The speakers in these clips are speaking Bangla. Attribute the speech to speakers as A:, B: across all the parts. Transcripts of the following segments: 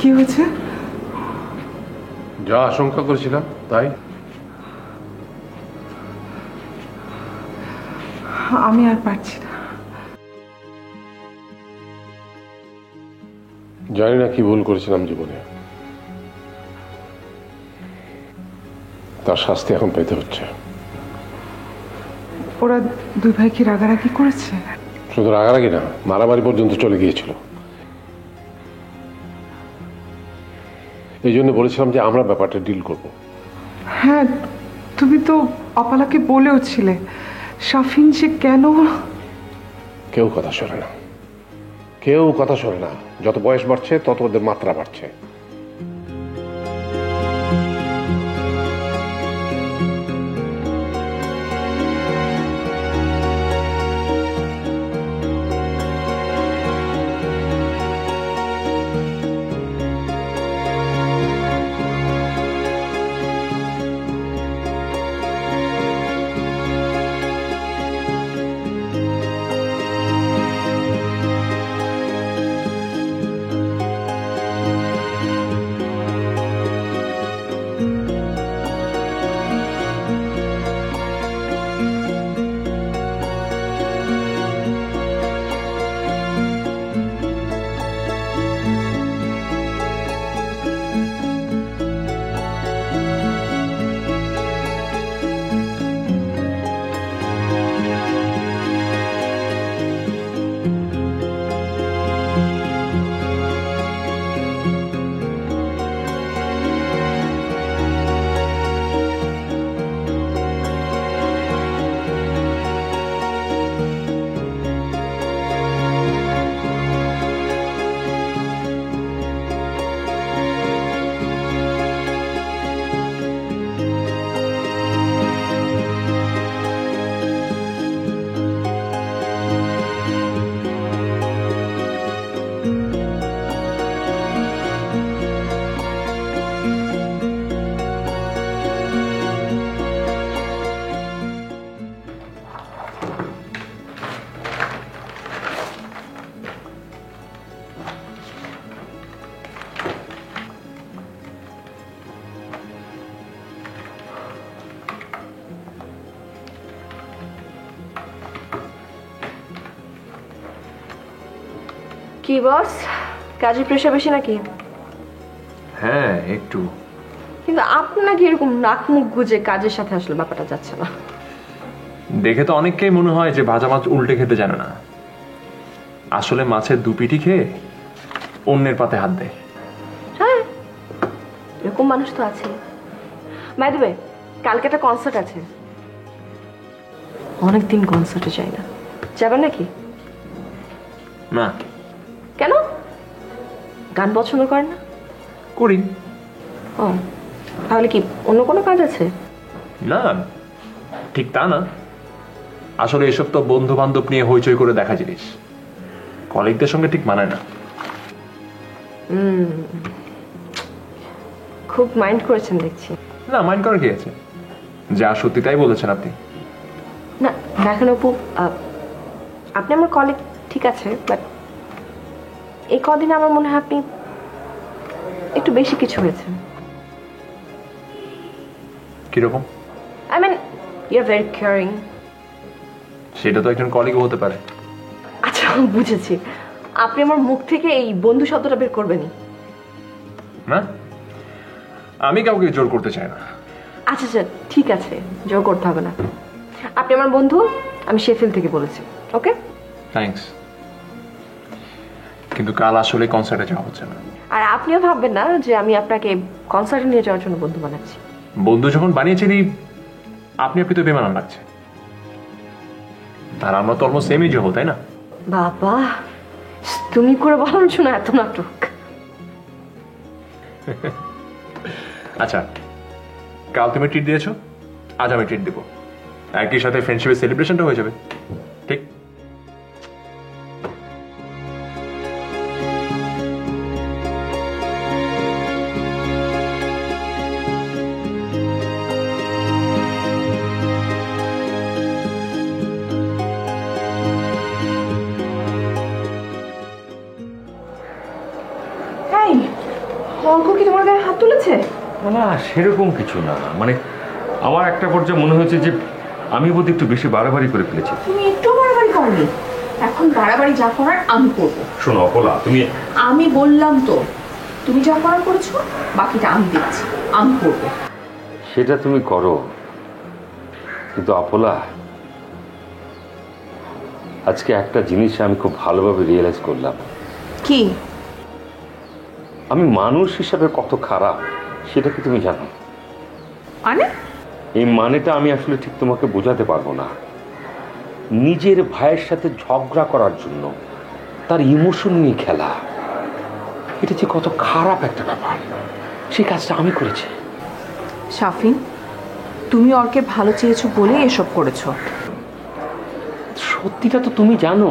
A: কি হয়েছে?
B: যা আশঙ্কা করেছিলাম তাই।
A: আমি আর পারছি না।
B: জানি না কি ভুল করেছিলাম জীবনে, তার শাস্তি এখন পেতে হচ্ছে।
A: ওরা দুই ভাই কি রাগারাগি করেছে?
B: শুধু রাগারাগি না, মারামারি পর্যন্ত চলে গিয়েছিল। এই জন্য বলেছিলাম যে আমরা ব্যাপারটা ডিল করব।
A: হ্যাঁ, তুমি তো অপালাকে বলেও ছিলে। শাফিন যে কেন?
B: কেউ কথা শোনে না, কেউ কথা শোনে না। যত বয়স বাড়ছে তত ওদের মাত্রা বাড়ছে।
C: কি বস, কাজের প্রেশার বেশি নাকি?
D: হ্যাঁ একটু।
C: কিন্তু আপনাকে এরকম নাক মুখ গুজে কাজের সাথে আসলে ব্যাপারটা যাচ্ছে না।
D: দেখে তো অনেককেই মনে হয় যে ভাজা মাছ উল্টে খেতে জানে না, আসলে মাছের দুপিটি খেয়ে অন্যের পাতে হাত দেয়।
C: হ্যাঁ, এরকম মানুষ তো আছে। বাই দ্য ওয়ে, কালকে একটা কনসার্ট আছে। অনেকদিন কনসার্টে যাই না, যাবেন নাকি?
D: না।
C: কেন? গান পছন্দ করেন না?
D: করি।
C: ও, তাহলে কি অন্য কোনো কাজ আছে?
D: না, ঠিক তা না। আসলে এসব তো বন্ধু বান্ধব নিয়ে হইচই করে দেখা জিনিস, কলিগদের সঙ্গে ঠিক মানায় না।
C: খুব মাইন্ড করেছেন দেখছি।
D: না, মাইন্ড করার কি আছে, যা সত্যি তাই বলেছেন আপনি।
C: না দেখেন অপু, আপনি আমার কলিগ ঠিক আছে, বাট এই কদিন আমার মনে হয় আপনি একটু বেশি কিছু হয়েছে।
D: কিরকম?
C: I mean you are very caring.
D: সেটা তো একজন কলিগও হতে পারে।
C: আচ্ছা বুঝেছি, আপনি আমার মুখ থেকে এই বন্ধু শব্দটা বের করবেনই
D: না, আমি কাউকে জোর করতে চাই না।
C: আচ্ছা আচ্ছা ঠিক আছে, জোর করতে হবে না। আপনি আমার বন্ধু, আমি শেফিল্ড থেকে বলেছি। ওকে,
D: থ্যাঙ্কস। কিন্তু কাল আসলে কনসার্টে যাওয়া হচ্ছে না।
C: আর আপনিও ভাববেন না যে আমি আপনাকে কনসার্টে নিয়ে যাওয়ার জন্য বন্ধু বানাচ্ছি।
D: বন্ধু যখন বানিয়েছিলি আপনি তো বেমানান লাগছে। আর আমরা তো অলমোস্ট সেম এজে হবো, তাই না?
C: বাবা, তুমি করে বলার জন্য এত নাটক।
D: আচ্ছা, কাল তুমি ট্রিট দিয়েছো, আজ আমি ট্রিট দেবো। একই সাথে ফ্রেন্ডশিপের সেলিব্রেশনটা হয়ে যাবে। ঠিক?
C: হয়েছে?
E: না সেরকম কিছু না, মানে আমার একটা পর্যায়ে মনে হয়েছে যে আমি বোধহয় একটু বেশি বাড়াবাড়ি করে ফেলেছি।
C: তুমি একটু বাড়াবাড়ি করনি, এখন বাড়াবাড়ি যা করার আমি করবো।
E: শোনো অপলা,
C: আমি বললাম তো, তুমি যা করার করেছো, বাকিটা আমি দেখছি, আমি করবো।
E: সেটা তুমি করো, কিন্তু অপলা আজকে একটা জিনিস আমি খুব ভালোভাবে রিয়েলাইজ করলাম।
C: কি?
E: আমি মানুষ হিসাবে কত খারাপ সেটা কি তুমি জানো?
C: মানে?
E: এই মানেটা আমি আসলে ঠিক তোমাকে বোঝাতে পারবো না। নিজের ভাইয়ের সাথে ঝগড়া করার জন্য তার ইমোশন নিয়ে খেলা, এটা যে কত খারাপ একটা ব্যাপার, সেই কাজটা আমি করেছি।
C: শাফিন, তুমি অর্কে ভালো চেয়েছো বলেই এসব করেছো।
E: সত্যিটা তো তুমি জানো।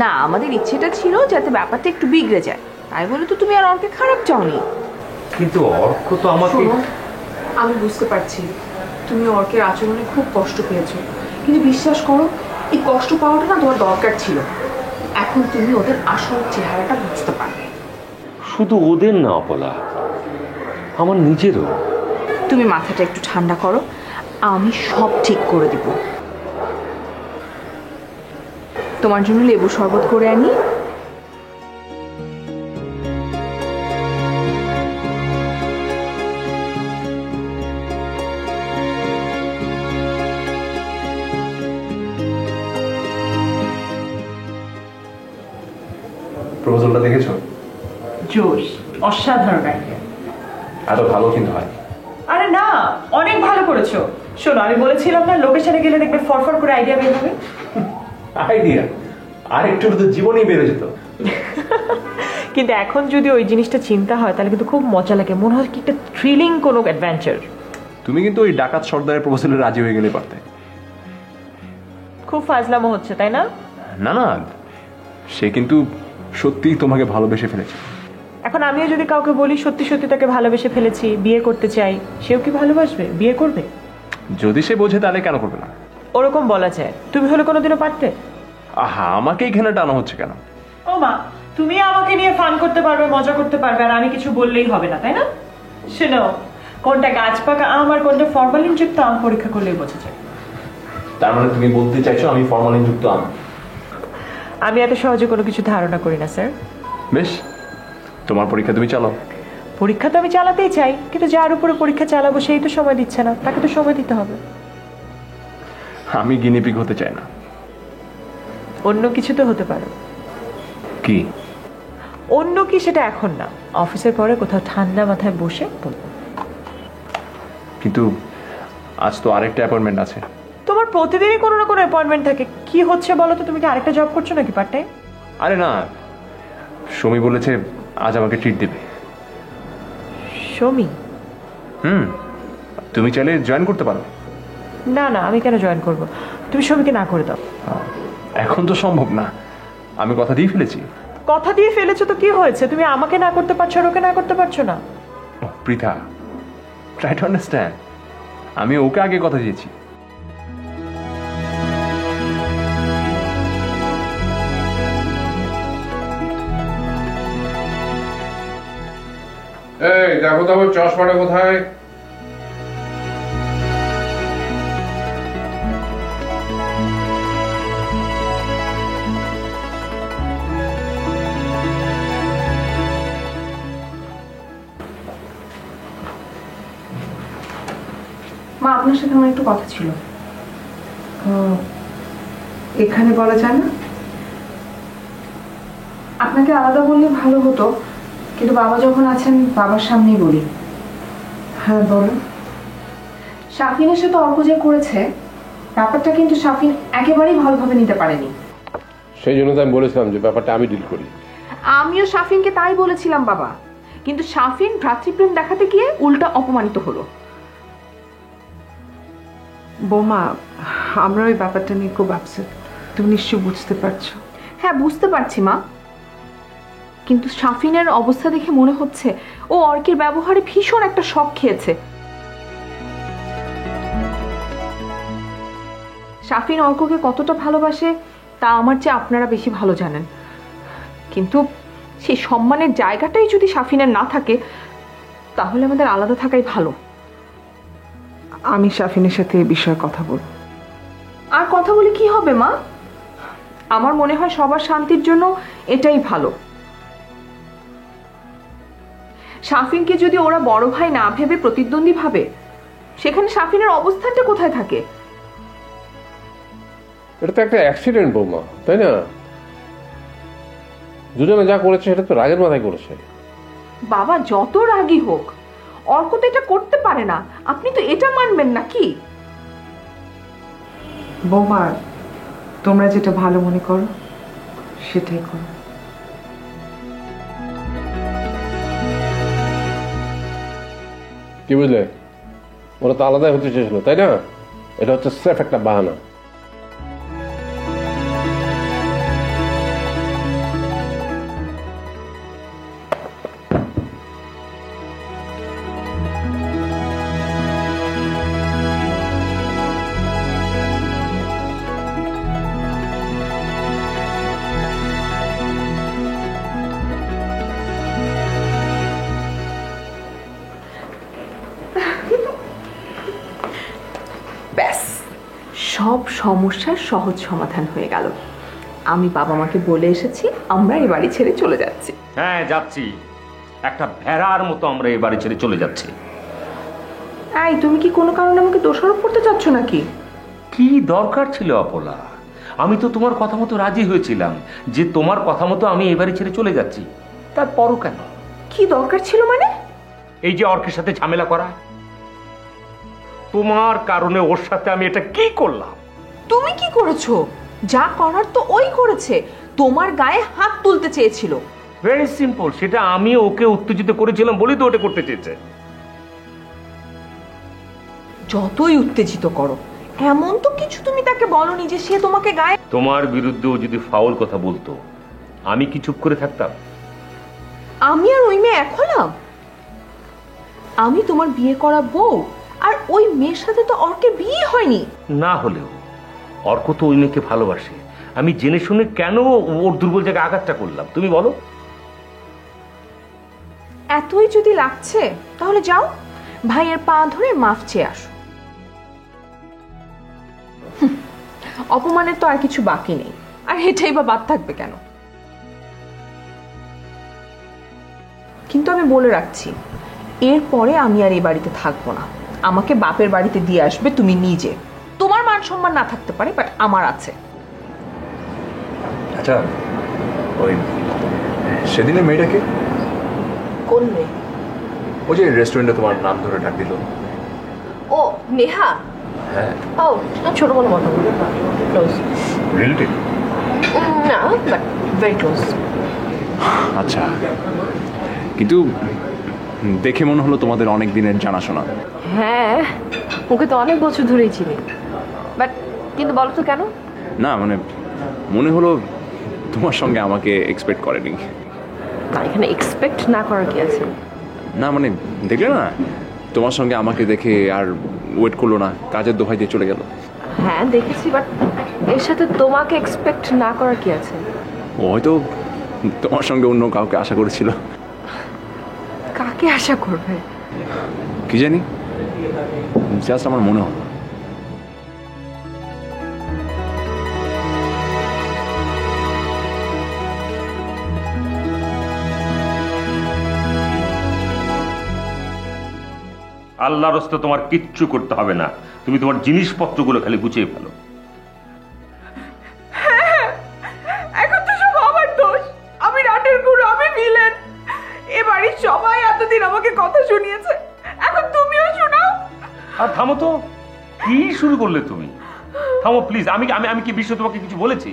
C: না, আমাদের ইচ্ছেটা ছিল যাতে ব্যাপারটা একটু বিগড়ে যায়, তাই বলে তো তুমি আর অর্কে খারাপ চাওনি।
E: কিন্তু অর্ক তো আমাকে।
C: আমি বুঝতে পারছি তুমি অর্কের আচরণে খুব কষ্ট পেয়েছো, কিন্তু বিশ্বাস করো এই কষ্ট পাওয়াটা না তোমার দরকার ছিল। এখন তুমি ওদের আসল চেহারাটা বুঝতে পারবে।
E: শুধু ওদের না অপলা, আমার নিজেরও।
C: তুমি মাথাটা একটু ঠান্ডা করো, আমি সব ঠিক করে দিব। তোমার জন্য লেবু শরবত করে আনি।
D: প্রপোজালটা দেখেছো?
F: জোশ, অসাধারণ আইডিয়া।
D: এত ভালো কিন্তু হয়।
F: আরে না, অনেক ভালো করেছো। শোনো, আমি বলেছিলাম না লোকেশনে গেলে দেখবে ফরফর করে আইডিয়া বের হবে।
D: আইডিয়া আর একটু তো জীবনেই বেড়ে যেত।
F: কিন্তু এখন যদি ওই জিনিসটা চিন্তা হয় তাহলে কিন্তু খুব মজা লাগে, মনে হয় কি একটা থ্রিলিং কোনো অ্যাডভেঞ্চার।
D: তুমি কিন্তু ওই ডাকাত সর্দারের প্রপোজালে রাজি হয়ে গেলে পারতে।
F: খুব ফাজলামো হচ্ছে, তাই না?
D: না না, সে কিন্তু সত্যিই তোমাকে ভালোবেসে ফেলেছে।
F: এখন আমিও যদি কাউকে বলি সত্যি সত্যি তাকে ভালোবেসে ফেলেছি, বিয়ে করতে চাই, সেও কি ভালোবাসবে, বিয়ে করবে?
D: যদি সে বোঝে তাহলে কেন করবে না?
F: ওরকম বলা যায়। তুমি হলে কোনোদিনও পারতে?
D: আহা, আমাকে এখানে টানা হচ্ছে কেন?
F: ও মা, তুমি আমাকে নিয়ে ফান করতে পারবে, মজা করতে পারবে, আর আমি কিছু বললেই হবে না, তাই না? শোনো, কোনটা গাছ পাকা আম আর কোনটা ফরমালিন যুক্ত আম পরীক্ষা করলেই বোঝা যায়।
D: তার মানে তুমি বলতে চাইছো আমি ফরমালিন যুক্ত আম?
F: আমি এত সহজে কোনো কিছু ধারণা করি না স্যার।
D: বেশ, তোমার পরীক্ষা তুমি চালাও।
F: পরীক্ষা তো আমি চালাতেই চাই, কিন্তু যার উপরে পরীক্ষা চালাবো সেই তো সময় দিচ্ছে না, তাকে তো সময় দিতে হবে।
D: আমি গিনিপিগ হতে চাই না।
F: অন্য কিছু তো হতে পারে।
D: কি?
F: অন্য কি সেটা এখন না, অফিসের পরে কোথাও ঠান্ডা মাথায় বসে বলবো।
D: কিন্তু আজ তো আরেকটা অ্যাপয়েন্টমেন্ট আছে।
F: তোমার প্রতিদিনই কোনো না কোনো অ্যাপয়েন্টমেন্ট থাকে, কি হচ্ছে বলো তো? তুমি কি আরেকটা জব করছো নাকি পার্ট টাইম?
D: আরে না, সমী বলেছে আজ আমাকে ট্রিট দেবে।
F: সমী?
D: তুমি চাইলে জয়েন করতে পারো।
F: না না, আমি কেন জয়েন করব? তুমি সমীকে না করে দাও।
D: এখন তো সম্ভব না, আমি কথা দিয়ে ফেলেছি।
F: কথা দিয়ে ফেলেছো তো কি হয়েছে? তুমি আমাকে না করতে পারছো আর ওকে না করতে পারছো না?
D: পৃথা, ট্রাই টু আন্ডারস্ট্যান্ড, আমি ওকে আগে কথা দিয়েছি।
B: এই দেখো তো আমার চশমাটা কোথায়?
A: মা, আপনার সাথে আমার একটু কথা ছিল। এখানে বলা যায় না? আপনাকে আলাদা বললে ভালো হতো, কিন্তু বাবা যখন আছেন বাবার সামনেই বলি। হ্যাঁ বলো। শাফিনের সাথে অর্ক যে করেছে, ব্যাপারটা কিন্তু শাফিন একেবারেই ভালোভাবে নিতে পারেনি।
B: সেই জন্য তো আমি বলেছিলাম যে ব্যাপারটা আমি ডিল করি।
C: আমিও শাফিনকে তাই বলেছিলাম বাবা, কিন্তু শাফিন ভ্রাতৃপ্রেম দেখাতে গিয়ে উল্টা অপমানিত হলো।
A: বৌমা, আমরা ওই ব্যাপারটা নিয়ে খুব আপসেট, তুমি নিশ্চয়ই বুঝতে পারছো।
C: হ্যাঁ বুঝতে পারছি মা, কিন্তু শাফিনের অবস্থা দেখে মনে হচ্ছে ও অর্কের ব্যবহারে ভীষণ একটা শক খেয়েছে। শাফিন অর্ককে কতটা ভালোবাসে তা আমার চেয়ে আপনারা বেশি ভালো জানেন, কিন্তু সেই সম্মানের জায়গাটাই যদি শাফিনের না থাকে তাহলে আমাদের আলাদা থাকাই ভালো।
A: আমি শাফিনের সাথে এই বিষয়ে কথা বলবো।
C: আর কথা বলে কি হবে মা? আমার মনে হয় সবার শান্তির জন্য এটাই ভালো। শাফিনকে যদি ওরা বড় ভাই না ভেবে প্রতিদ্বন্দ্বী ভাবে, সেখানে শাফিনের অবস্থানটা কোথায় থাকে?
B: এটা তো একটা অ্যাক্সিডেন্ট বৌমা, তাই না? দুজনে যা করেছে সেটা তো রাগের মাথায় করেছে।
C: বাবা যত রাগী হোক, অর্ক তো এটা করতে পারে না। আপনি তো এটা মানবেন না কি?
A: বৌমা, তোমরা যেটা ভালো মনে করো সেটাই করো।
B: কি বুঝলে, ওরা তো আলাদাই হতে চেয়েছিল, তাই না? এটা হচ্ছে স্রেফ একটা বাহানা।
C: ব্যাস, সব সমস্যার সহজ সমাধান হয়ে গেল। আমি বাবা মাকে বলে এসেছি আমরা এই বাড়ি ছেড়ে চলে যাচ্ছি।
E: হ্যাঁ যাচ্ছি, একটা ভেড়ার মতো আমরা এই বাড়ি ছেড়ে চলে যাচ্ছি।
C: এই তুমি কি কোনো কারণে আমাকে দোষারোপ করতে চাচ্ছ নাকি?
E: কি দরকার ছিল অপলা? আমি তো তোমার কথা মতো রাজি হয়েছিলাম যে তোমার কথা মতো আমি এই বাড়ি ছেড়ে চলে যাচ্ছি। তারপরও কেন?
C: কি দরকার ছিল মানে?
E: এই যে অর্কের সাথে ঝামেলা করা, তোমার কারণে ওর সাথে আমি এটা কি করলাম?
C: তুমি কি করেছো? যা করার তো ওই করেছে, তোমার গায়ে হাত তুলতে চেয়েছিল।
E: ভেরি সিম্পল, সেটা আমি ওকে উত্তেজিত করেছিলাম বলেই তো ওটা করতে চেয়েছে।
C: যতই উত্তেজিত করো, এমন তো কিছু তুমি তাকে বলনি যে সে তোমাকে গায়ে।
E: তোমার বিরুদ্ধে ও যদি ফাউল কথা বলতো, আমি কি চুপ করে থাকতাম?
C: আমি আর ওই মেয়ে এক হলাম? আমি তোমার বিয়ে করা বউ, আর ওই মেয়ের সাথে তো অর্কের বিয়ে হয়নি।
E: না হলেও অর্ক তো ওই মেয়েকে ভালোবাসে। আমি জেনে শুনে কেন ওর দুর্বল জায়গায় আঘাতটা করলাম তুমি বলো?
C: এতই যদি লাগছে তাহলে যাও, ভাইয়ের পা ধরে মাফ চেয়ে আসো। অপমানের তো আর কিছু বাকি নেই, আর এটাই বা বাদ থাকবে কেন? কিন্তু আমি বলে রাখছি, এরপরে আমি আর এই বাড়িতে থাকবো না। আমাকে বাপের বাড়িতে দিয়ে আসবে তুমি নিজে। তোমার মান সম্মান না থাকতে পারে, বাট আমার আছে।
G: আচ্ছা, ওই সেদিনের মেয়েটাকে?
C: কোন মেয়ে?
G: ওই যে রেস্টুরেন্টে তোমার নাম ধরে ডাক দিল।
C: ও নেহা।
G: হ্যাঁ।
C: ও ছোট কোনো মতো ক্লোজ।
G: রিলেটিভ?
C: না, বাট ভেরি ক্লোজ।
G: আচ্ছা, কিন্তু দেখে মনে হলো তোমাদের অনেক দিনের জানাশোনা।
H: হ্যাঁ, ওকে তো অনেক বছর ধরেই চিনি, বাট কিন্তু বলো তো কেন?
G: না মানে মনে হলো তোমার সঙ্গে আমাকে এক্সপেক্ট করেনি।
H: না, এখানে এক্সপেক্ট না করার কি আছে?
G: না মানে দেখলে না, তোমার সঙ্গে আমাকে দেখে আর ওয়েট করলো না, কাজের দোহাই দিয়ে চলে গেল।
H: হ্যাঁ দেখেছি, বাট এর সাথে তোমাকে এক্সপেক্ট না করার কি আছে?
G: ও হয়তো তোমার সঙ্গে অন্য কাউকে আশা করেছিল।
H: কাকে আশা করবে?
G: কি জানি, জাস্ট আমার মনে হলো।
E: আল্লাহর রাস্তে তোমার কিচ্ছু করতে হবে না, তুমি তোমার জিনিসপত্রগুলো খালি গুছিয়ে ফেলো।
C: এখন তো সব আমার দোষ। আমি রাটের গুরু, আমি ভিলেন। এ বাড়ির সবাই এতদিন আমাকে কথা শুনিয়েছে, এখন তুমিও শোনাও।
E: আর থামো তো, কি শুরু করলে তুমি? থামো প্লিজ। আমি আমি আমি কি বিষয়ে তোমাকে কিছু বলেছি?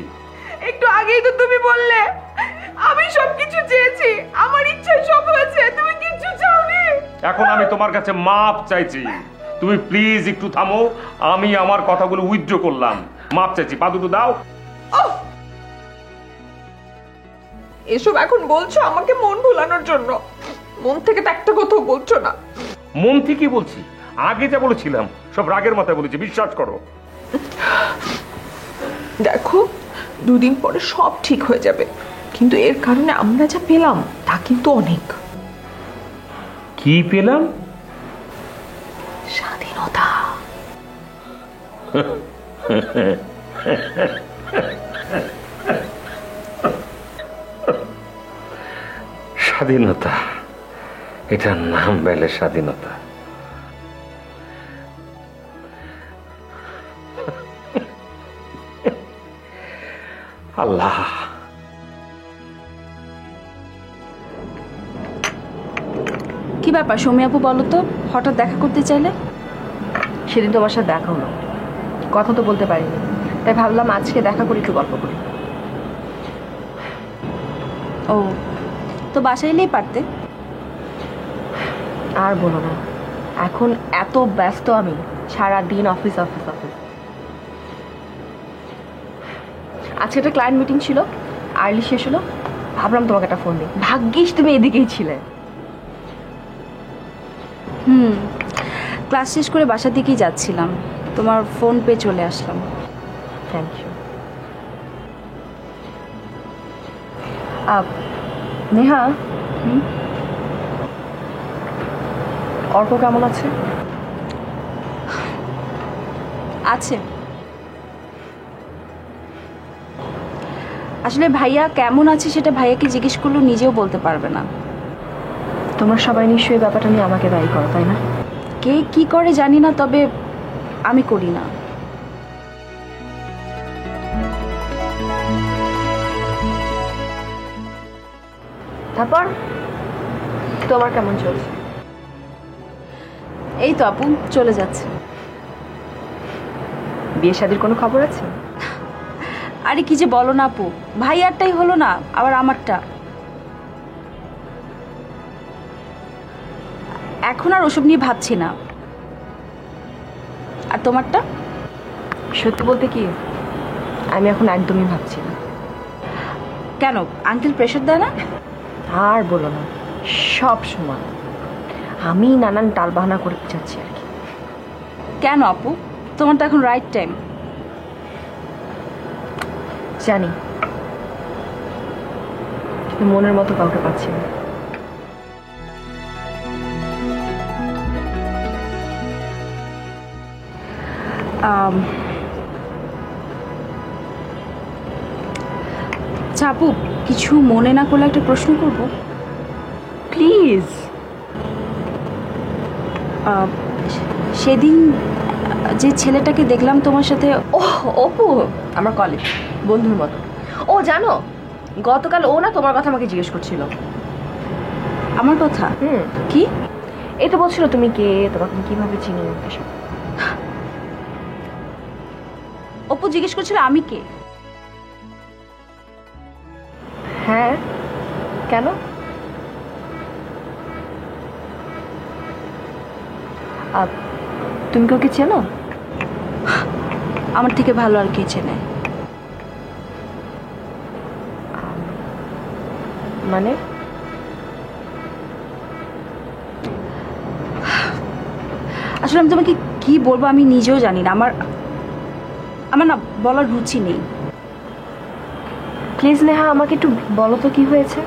C: একটু আগেই তো তুমি বললে আমি সবকিছু চেয়েছি, আমার ইচ্ছায় সব হয়েছে, তুমি কিচ্ছু চাওনি।
E: এখন আমি তোমার কাছে মাপ চাইছি, তুমি প্লিজ একটু থামো। আমি আমার কথাগুলো উইথড্র করলাম, মাপ চাইছি, পা দুটো দাও।
C: এসব এখন বলছো আমাকে মন ভুলানোর জন্য, মন থেকে তো একটা কথাও বলছো না।
E: মন থেকেই বলছি, আগে যা বলেছিলাম সব রাগের মাথায় বলেছি, বিশ্বাস করো।
C: দেখো, দুদিন পরে সব ঠিক হয়ে যাবে, কিন্তু এর কারণে আমরা যা পেলাম তা কিন্তু অনেক।
E: কি কি পেলাম?
C: স্বাধীনতা।
E: স্বাধীনতা, এটার নাম বেলে স্বাধীনতা। আল্লাহ,
I: কি ব্যাপার সৌমি আপু, বলো তো, হঠাৎ দেখা করতে চাইলে?
H: সেদিন তোমার সাথে দেখা হলো, কথা তো বলতে পারিনি, তাই ভাবলাম আজকে দেখা করে একটু গল্প করি।
I: ও, তো বাসায় এলেই পারতে।
H: আর বলো না, এখন এত ব্যস্ত আমি, সারা দিন অফিস অফিস অফিস। আজকে একটা ক্লায়েন্ট মিটিং ছিল, আর্লি শেষ হলো, ভাবলাম তোমাকে একটা ফোন দিই। ভাগ্যিস তুমি এদিকেই ছিলে।
I: ক্লাস শেষ করে বাসার দিকেই যাচ্ছিলাম, তোমার ফোন পেয়ে চলে আসলাম।
H: Thank you. নেহা, অর্ক কেমন আছে?
I: আছে। আসলে ভাইয়া কেমন আছে সেটা ভাইয়াকে জিজ্ঞেস করলেও নিজেও বলতে পারবে না।
H: তোমরা সবাই নিশ্চয়ই ব্যাপারটা নিয়ে আমাকে দায়ী করো, তাই না?
I: কে কি করে জানি না, তবে আমি করি না।
H: তারপর তোমার কেমন চলছে?
I: এই তো আপু, চলে যাচ্ছে।
H: বিয়ে শাদীর কোনো খবর আছে?
I: আরে কি যে বলো না আপু, ভাইয়ারটাই হলো না, আবার আমারটা। এখন আর ওসব নিয়ে ভাবছি না। আর তোমারটা?
H: সত্যি বলতে কি, আমি এখন একদমই ভাবছি না।
I: কেন, আঙ্কেল প্রেশার দেয় না?
H: আর বলো না, সব সময় আমি নানান টালবাহানা করে যাচ্ছি আর কি।
I: কেন আপু, তোমার তো এখন রাইট টাইম।
H: জানি, মনের মতো কাউকে পাচ্ছি না।
I: আপু, কিছু মনে না করলে একটা প্রশ্ন করব?
H: প্লিজ।
I: সেদিন যে ছেলেটাকে দেখলাম তোমার সাথে,
H: অপু, আমার কলেজ বন্ধুর মতো। ও জানো, গতকাল ও না তোমার কথা আমাকে জিজ্ঞেস করছিল।
I: আমার কথা?
H: কি? এই তো বলছিল তুমি কে, তোমাকে কিভাবে চিনি এসব।
I: অপু জিজ্ঞেস করছিল আমি কে।
H: হ্যাঁ, কেন? তুমি কি ওকে চেনো?
I: আমার থেকে ভালো আর কে চেনে?
H: মানে?
I: আসলে আমি তোমাকে কি বলবো আমি নিজেও জানি না। আমার না বলার রুচি নেই।
H: প্লিজ নেহা, আমাকে একটু বলো তো কি হয়েছে।